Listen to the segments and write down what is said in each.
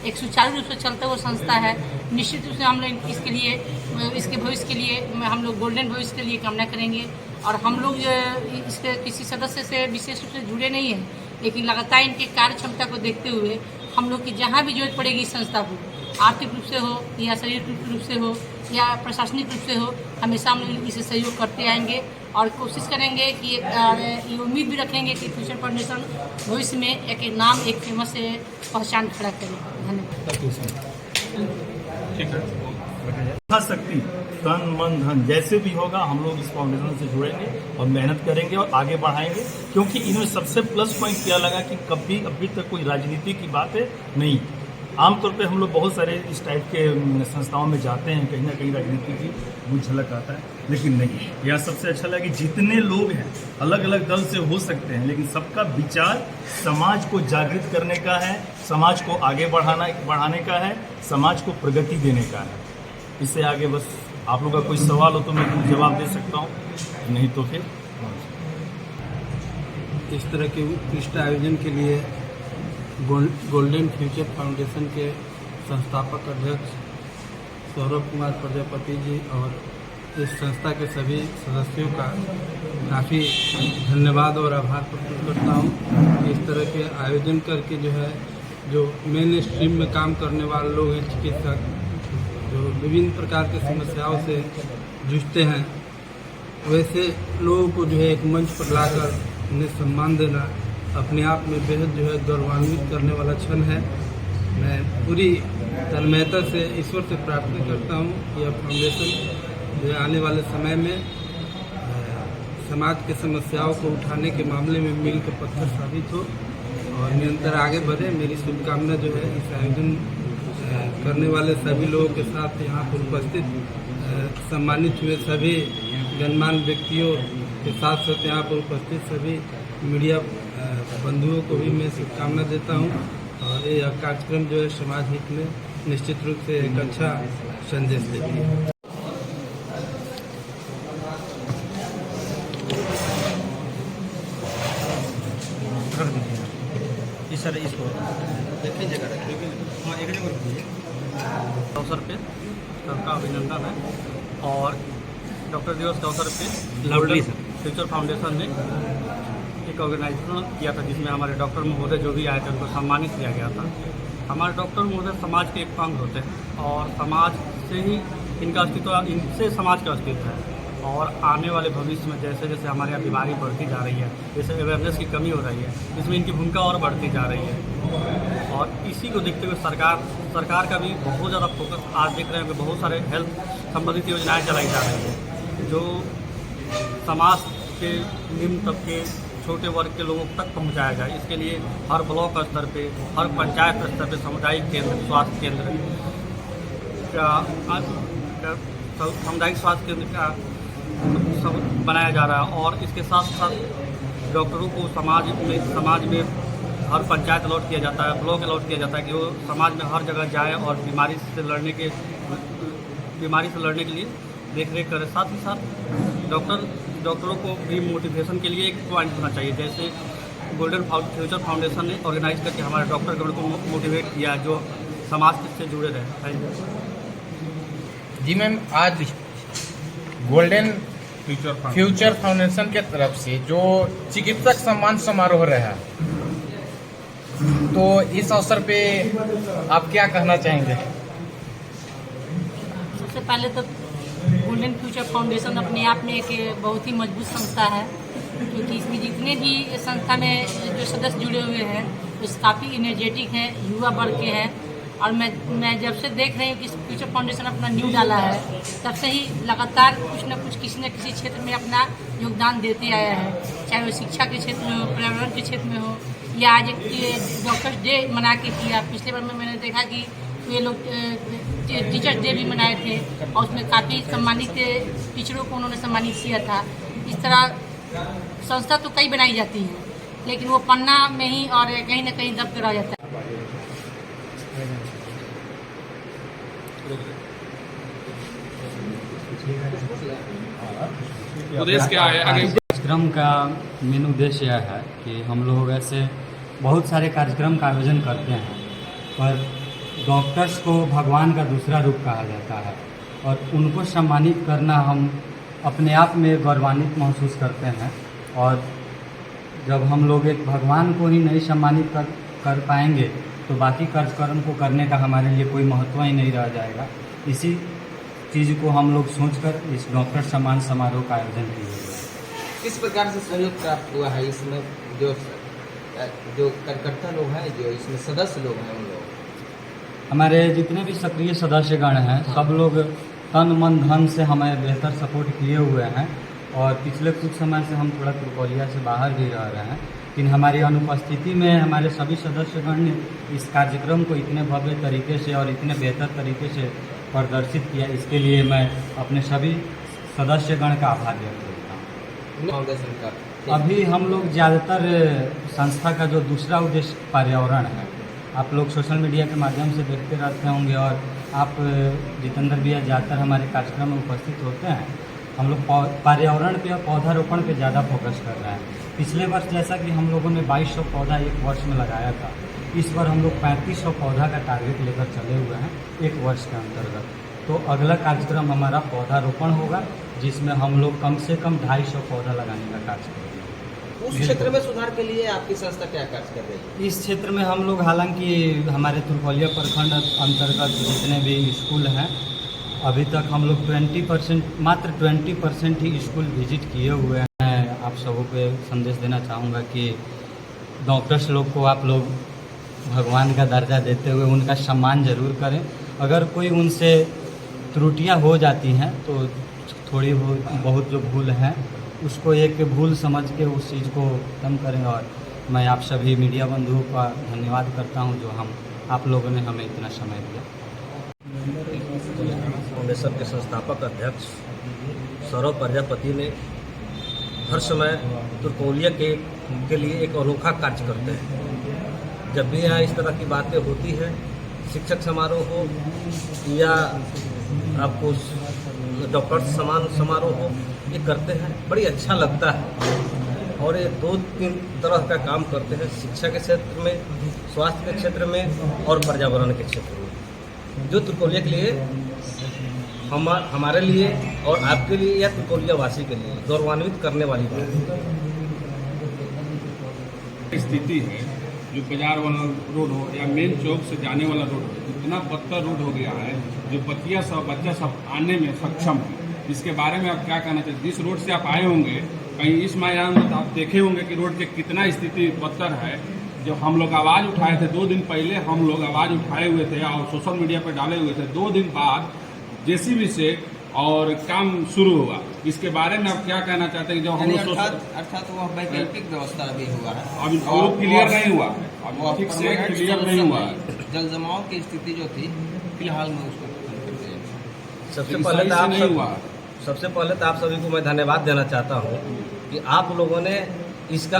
एक सुचारू रूप से चलता हुआ संस्था है। निश्चित रूप से हम लोग इसके लिए, इसके भविष्य के लिए हम लोग गोल्डन भविष्य के लिए कामना करेंगे। और हम लोग इसके किसी सदस्य से विशेष रूप से जुड़े नहीं हैं, लेकिन लगातार इनके कार्य क्षमता को देखते हुए हम लोग की जहाँ भी जरूरत पड़ेगी इस संस्था को, आर्थिक रूप से हो या शारीरिक रूप से हो या प्रशासनिक रूप से हो, हमेशा हम लोग इसे सहयोग करते आएंगे और कोशिश करेंगे कि ये उम्मीद भी रखेंगे कि फ्यूचर फाउंडेशन भविष्य में एक नाम, एक फेमस पहचान खड़ा करे। धन्यवाद। ठीक है, शक्ति तन मन धन जैसे भी होगा हम लोग इस फाउंडेशन से जुड़ेंगे और मेहनत करेंगे और आगे बढ़ाएंगे, क्योंकि इनमें सबसे प्लस पॉइंट क्या लगा कि कभी अभी तक कोई राजनीति की बात है नहीं। आमतौर पे हम लोग बहुत सारे इस टाइप के संस्थाओं में जाते हैं, कहीं ना कहीं राजनीति की कुछ झलक आता है, लेकिन नहीं, यह सबसे अच्छा लगा कि जितने लोग हैं अलग अलग दल से हो सकते हैं, लेकिन सबका विचार समाज को जागृत करने का है, समाज को आगे बढ़ाने का है, समाज को प्रगति देने का है। इससे आगे बस आप लोग का कोई सवाल हो तो मैं कुछ जवाब दे सकता हूँ, नहीं तो फिर इस तरह के उत्कृष्ट आयोजन के लिए गोल्डन फ्यूचर फाउंडेशन के संस्थापक अध्यक्ष सौरभ कुमार प्रजापति जी और इस संस्था के सभी सदस्यों का काफ़ी धन्यवाद और आभार प्रकट करता हूँ। इस तरह के आयोजन करके जो मेन स्ट्रीम में काम करने वाले लोग हैं, चिकित्सक, जो विभिन्न प्रकार की समस्याओं से जूझते हैं, वैसे लोगों को एक मंच पर लाकर उन्हें सम्मान देना अपने आप में बेहद गौरवान्वित करने वाला क्षण है। मैं पूरी तन्मयता से ईश्वर से प्रार्थना करता हूँ कि यह फाउंडेशन आने वाले समय में समाज के समस्याओं को उठाने के मामले में मील का पत्थर साबित हो और निरंतर आगे बढ़े। मेरी शुभकामना इस आयोजन करने वाले सभी लोगों के साथ यहाँ पर उपस्थित सम्मानित हुए सभी गणमान्य व्यक्तियों के साथ यहाँ पर उपस्थित सभी मीडिया बंधुओं को भी मैं शुभकामना देता हूँ और यह कार्यक्रम समाज हित में निश्चित रूप से एक अच्छा संदेश देती है। सर इसको अवसर पे सबका अभिनंदन है और डॉक्टर दिवस के अवसर पे फ्यूचर फाउंडेशन ने एक ऑर्गेनाइजेशन किया था जिसमें हमारे डॉक्टर महोदय जो भी आए थे उनको सम्मानित किया गया था। हमारे डॉक्टर महोदय समाज के एक अंग होते हैं और समाज से ही इनका अस्तित्व, इनसे समाज का अस्तित्व है। और आने वाले भविष्य में जैसे जैसे हमारे यहाँ बीमारी बढ़ती जा रही है, जैसे अवेयरनेस की कमी हो रही है, इसमें इनकी भूमिका और बढ़ती जा रही है। और इसी को देखते हुए सरकार का भी बहुत ज़्यादा फोकस आज देख रहे हैं कि बहुत सारे हेल्थ संबंधित योजनाएं चलाई जा रही हैं जो समाज के निम्न तबके, छोटे वर्ग के लोगों तक पहुंचाया जाए। इसके लिए हर ब्लॉक स्तर पे, हर पंचायत स्तर पे सामुदायिक केंद्र, स्वास्थ्य केंद्र का सामुदायिक स्वास्थ्य केंद्र का सब बनाया जा रहा है। और इसके साथ साथ डॉक्टरों को समाज में हर पंचायत अलॉट किया जाता है, ब्लॉक अलॉट किया जाता है कि वो समाज में हर जगह जाए और बीमारी से लड़ने के लिए देखरेख करें। साथ ही साथ डॉक्टरों को भी मोटिवेशन के लिए एक पॉइंट होना चाहिए, जैसे गोल्डन फ्यूचर फाउंडेशन ने ऑर्गेनाइज करके हमारे डॉक्टरगण को मोटिवेट किया जो समाज से जुड़े रहे। Thank you. जी मैम, आज गोल्डन फ्यूचर फाउंडेशन के तरफ से जो चिकित्सक सम्मान समारोह रहा, तो इस अवसर पे आप क्या कहना चाहेंगे? सबसे पहले तो गोल्डन फ्यूचर फाउंडेशन अपने आप में एक बहुत ही मजबूत संस्था है, क्योंकि इसमें जितने भी संस्था में जो सदस्य जुड़े हुए हैं वो काफ़ी एनर्जेटिक हैं, युवा वर्ग के हैं। और मैं जब से देख रही हूँ कि फ्यूचर फाउंडेशन अपना न्यू डाला है, तब से ही लगातार कुछ न कुछ किसी न किसी क्षेत्र में अपना योगदान देते आया है, चाहे वो शिक्षा के क्षेत्र में हो, पर्यावरण के क्षेत्र में हो, या आज एक डॉक्टर्स डे मना के किया। पिछले बार में मैंने देखा कि ये लोग टीचर्स डे भी मनाए थे और उसमें काफ़ी सम्मानित टीचरों को उन्होंने सम्मानित किया था। इस तरह संस्था तो कई बनाई जाती है, लेकिन वो पन्ना में ही और कहीं ना कहीं दब कर रह जाता है। उद्देश्य क्या है आगे? कार्यक्रम का मेन उद्देश्य यह है कि हम लोग ऐसे बहुत सारे कार्यक्रम का आयोजन करते हैं, पर डॉक्टर्स को भगवान का दूसरा रूप कहा जाता है और उनको सम्मानित करना हम अपने आप में गौरवान्वित महसूस करते हैं। और जब हम लोग एक भगवान को ही नहीं सम्मानित कर पाएंगे तो बाकी कार्यक्रम को करने का हमारे लिए कोई महत्व ही नहीं रह जाएगा। इसी चीज़ को हम लोग सोचकर इस डॉक्टर सम्मान समारोह का आयोजन किया गया। किस प्रकार से सहयोग प्राप्त हुआ है? इसमें जो कार्यकर्ता लोग हैं, जो इसमें सदस्य लोग हैं, उन लोग हमारे जितने भी सक्रिय सदस्यगण हैं सब लोग तन मन धन से हमें बेहतर सपोर्ट किए हुए हैं। और पिछले कुछ समय से हम थोड़ा त्रिपोलिया से बाहर भी रह रहे हैं, लेकिन हमारी अनुपस्थिति में हमारे सभी सदस्यगण ने इस कार्यक्रम को इतने भव्य तरीके से और इतने बेहतर तरीके से प्रदर्शित किया। इसके लिए मैं अपने सभी सदस्यगण का आभार व्यक्त करता हूँ। फाउंडेशन का अभी हम लोग ज़्यादातर संस्था का जो दूसरा उद्देश्य पर्यावरण है, आप लोग सोशल मीडिया के माध्यम से देखते रहते होंगे और आप जितेंद्र भैया ज़्यादातर हमारे कार्यक्रम में उपस्थित होते हैं। हम लोग पर्यावरण पे और पौधारोपण पे ज़्यादा फोकस कर रहे हैं। पिछले वर्ष जैसा कि हम लोगों ने 2200 पौधा एक वर्ष में लगाया था, इस बार हम लोग 3500 पौधा का टारगेट लेकर चले हुए हैं एक वर्ष के अंतर्गत। तो अगला कार्यक्रम हमारा पौधारोपण होगा, जिसमें हम लोग कम से कम 250 पौधा लगाने का कार्य करेंगे। उस क्षेत्र में सुधार के लिए आपकी संस्था क्या कार्य कर रही है? इस क्षेत्र में हम लोग हालांकि हमारे तुरकोलिया प्रखंड अंतर्गत जितने भी स्कूल हैं, अभी तक हम लोग 20% ही स्कूल विजिट किए हुए हैं। आप सबों को संदेश देना चाहूँगा कि डॉक्टर्स लोग को आप लोग भगवान का दर्जा देते हुए उनका सम्मान जरूर करें। अगर कोई उनसे त्रुटियां हो जाती हैं तो थोड़ी बहुत जो भूल है उसको एक भूल समझ के उस चीज़ को कम करें। और मैं आप सभी मीडिया बंधुओं का धन्यवाद करता हूं जो आप लोगों ने हमें इतना समय दिया। फाउंडेशन के संस्थापक अध्यक्ष सौरभ प्रजापति ने हर समय तुरकोलिया के लिए एक अनोखा कार्य करते हैं। जब भी यहाँ इस तरह की बातें होती हैं, शिक्षक समारोह हो या आपको डॉक्टर सम्मान समारोह हो, ये करते हैं, बड़ी अच्छा लगता है। और ये 2-3 तरह का काम करते हैं, शिक्षा के क्षेत्र में, स्वास्थ्य के क्षेत्र में और पर्यावरण के क्षेत्र में, जो तुरकोलिया के लिए हमारे लिए और आपके लिए या तुरकोलिया वासी के लिए गौरवान्वित करने वाली बात स्थिति है। जो बाजार वाला रोड हो या मेन चौक से जाने वाला रोड हो, इतना बदतर रोड हो गया है जो बच्चा सब आने में सक्षम है। इसके बारे में आप क्या कहना चाहिए? जिस रोड से आप आए होंगे, कहीं इस मैदान में आप देखे होंगे कि रोड की कितना स्थिति बदतर है। जब हम लोग आवाज़ उठाए थे 2 दिन पहले, हम लोग आवाज़ उठाए हुए थे और सोशल मीडिया पर डाले हुए थे। 2 दिन बाद जेसीबी से और काम शुरू हुआ। इसके बारे में आप क्या कहना चाहते हैं? जो हम लोग अर्थात वो वैकल्पिक व्यवस्था अभी हुआ है, अभी वो क्लियर नहीं हुआ है, अभी ठीक से क्लियर नहीं हुआ है। जल जमाव की स्थिति जो थी फिलहाल में उसको सबसे पहले तो आप सभी को मैं धन्यवाद देना चाहता हूँ कि आप लोगों ने इसका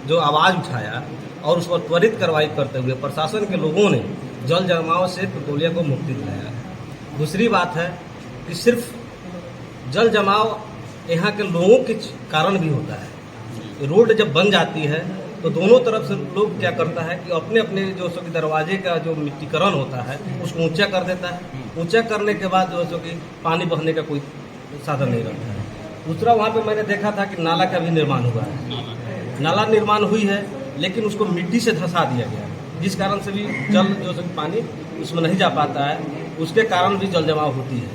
जो आवाज़ उठाया और उस पर त्वरित कार्रवाई करते हुए प्रशासन के लोगों ने जल जमाव से तुरकोलिया को मुक्ति दिलाया। दूसरी बात है कि सिर्फ जल जमाव यहाँ के लोगों के कारण भी होता है। रोड जब बन जाती है तो दोनों तरफ से लोग क्या करता है कि अपने अपने जो सो कि दरवाजे का जो मिट्टीकरण होता है उसको ऊंचा कर देता है। ऊंचा करने के बाद जो सो कि पानी बहने का कोई साधन नहीं रहता है। दूसरा, वहाँ पे मैंने देखा था कि नाला का भी निर्माण हुआ है। नाला निर्माण हुई है लेकिन उसको मिट्टी से धंसा दिया गया है, जिस कारण से भी जल जो सो पानी उसमें नहीं जा पाता है। उसके कारण भी जल जमाव होती है।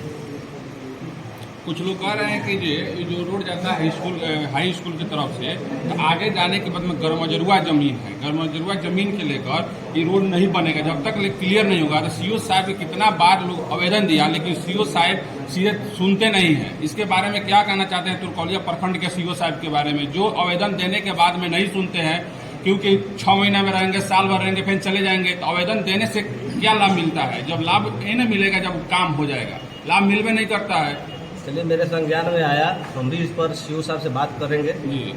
कुछ लोग कह रहे हैं कि ये जो रोड जाता है स्कूल हाई स्कूल की तरफ से, तो आगे जाने के बाद में गरमजरुआ जमीन है। गरमजरुआ जमीन के लेकर ये रोड नहीं बनेगा जब तक क्लियर नहीं होगा। तो सीओ साहब कितना बार लोग आवेदन दिया लेकिन सीओ साहब सीधे सुनते नहीं हैं। इसके बारे में क्या कहना चाहते हैं तुरकोलिया प्रखंड के सीओ साहब के बारे में, जो आवेदन देने के बाद में नहीं सुनते हैं? क्योंकि 6 महीना में रहेंगे, साल भर रहेंगे, फिर चले जाएंगे। तो आवेदन देने से क्या लाभ मिलता है? जब लाभ नहीं मिलेगा जब काम हो जाएगा, लाभ मिलवे नहीं करता है। चलिए, मेरे संज्ञान में आया, हम भी इस पर सीओ साहब से बात करेंगे जी।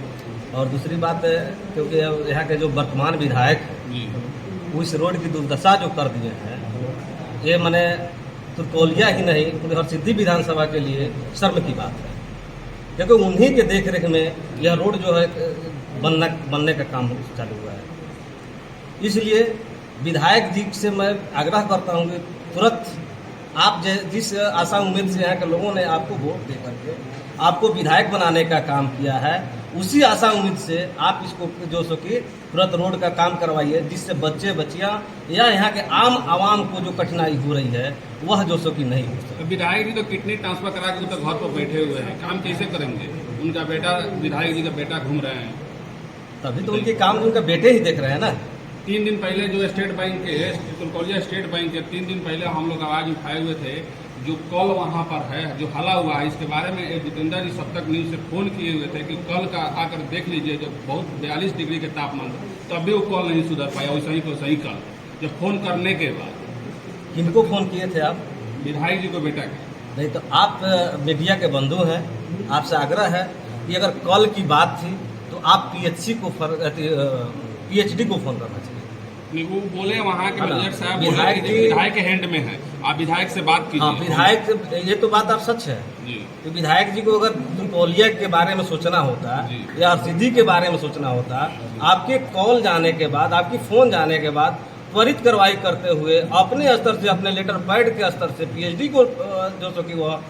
और दूसरी बात है, क्योंकि यहाँ के जो वर्तमान विधायक हैं वो इस रोड की दुर्दशा जो कर दिए हैं, ये मैंने तुरकोलिया ही नहीं पूरी हरसिद्धि विधानसभा के लिए शर्म की बात है। क्योंकि उन्हीं के देख रेख में यह रोड जो है बनने का काम चालू हुआ है। इसलिए विधायक जी से मैं आग्रह करता हूँ कि तुरंत आप जिस आशा उम्मीद से यहाँ के लोगों ने आपको वोट दे करके आपको विधायक बनाने का काम किया है, उसी आशा उम्मीद से आप इसको जो सो कि तुरंत रोड का काम करवाइए, जिससे बच्चे बच्चियाँ या यहाँ के आम आवाम को जो कठिनाई हो रही है वह जो सो कि नहीं हो सकती। विधायक जी तो किडनी ट्रांसफर करा के तो घर पर बैठे हुए हैं, काम कैसे करेंगे? उनका बेटा, विधायक जी का बेटा घूम रहे हैं, तभी तो उनके काम उनके बेटे ही देख रहे हैं ना। 3 दिन पहले जो स्टेट बैंक के तुलकोलिया स्टेट बैंक के 3 दिन पहले हम लोग आवाज उठाए हुए थे, जो कल वहाँ पर है जो हला हुआ है, इसके बारे में जितेंद्र जी सब तक न्यूज से फोन किए हुए थे कि कल का आकर देख लीजिए, जो बहुत 42 डिग्री के तापमान, तब भी वो कल नहीं सुधर पाया, वैसा ही को सही कल जब फोन करने के बाद। किनको फोन किए थे आप? विधायक जी को बेटा के। नहीं तो आप मीडिया के बंधु हैं, आपसे आग्रह है कि अगर कल की बात थी तो आप पीएचडी को फोन करना चाहिए। नहीं, वो बोले वहाँ के मैनेजर साहब विधायक बोले कि विधायक के हैंड में है, आप विधायक से बात कीजिए। हाँ, विधायक, ये तो बात आप सच है जी। तो विधायक जी को अगर तुलकोलिया के बारे में सोचना होता या हरसिद्धि के बारे में सोचना होता, आपके कॉल जाने के बाद, आपकी फोन जाने के बाद त्वरित कार्रवाई करते हुए अपने स्तर से, अपने लेटर पैड के स्तर से पीएचडी को जो सो कि वह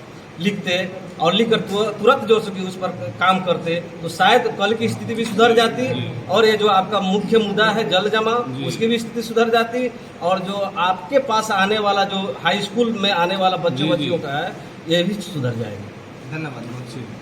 लिखते और लिखकर तुरंत जो सो कि उस पर काम करते, तो शायद कल की स्थिति भी सुधर जाती और ये जो आपका मुख्य मुद्दा है जल जमाव, उसकी भी स्थिति सुधर जाती और जो आपके पास आने वाला जो हाई स्कूल में आने वाला बच्चों बच्चियों का है, ये भी सुधर जाएगा। धन्यवाद।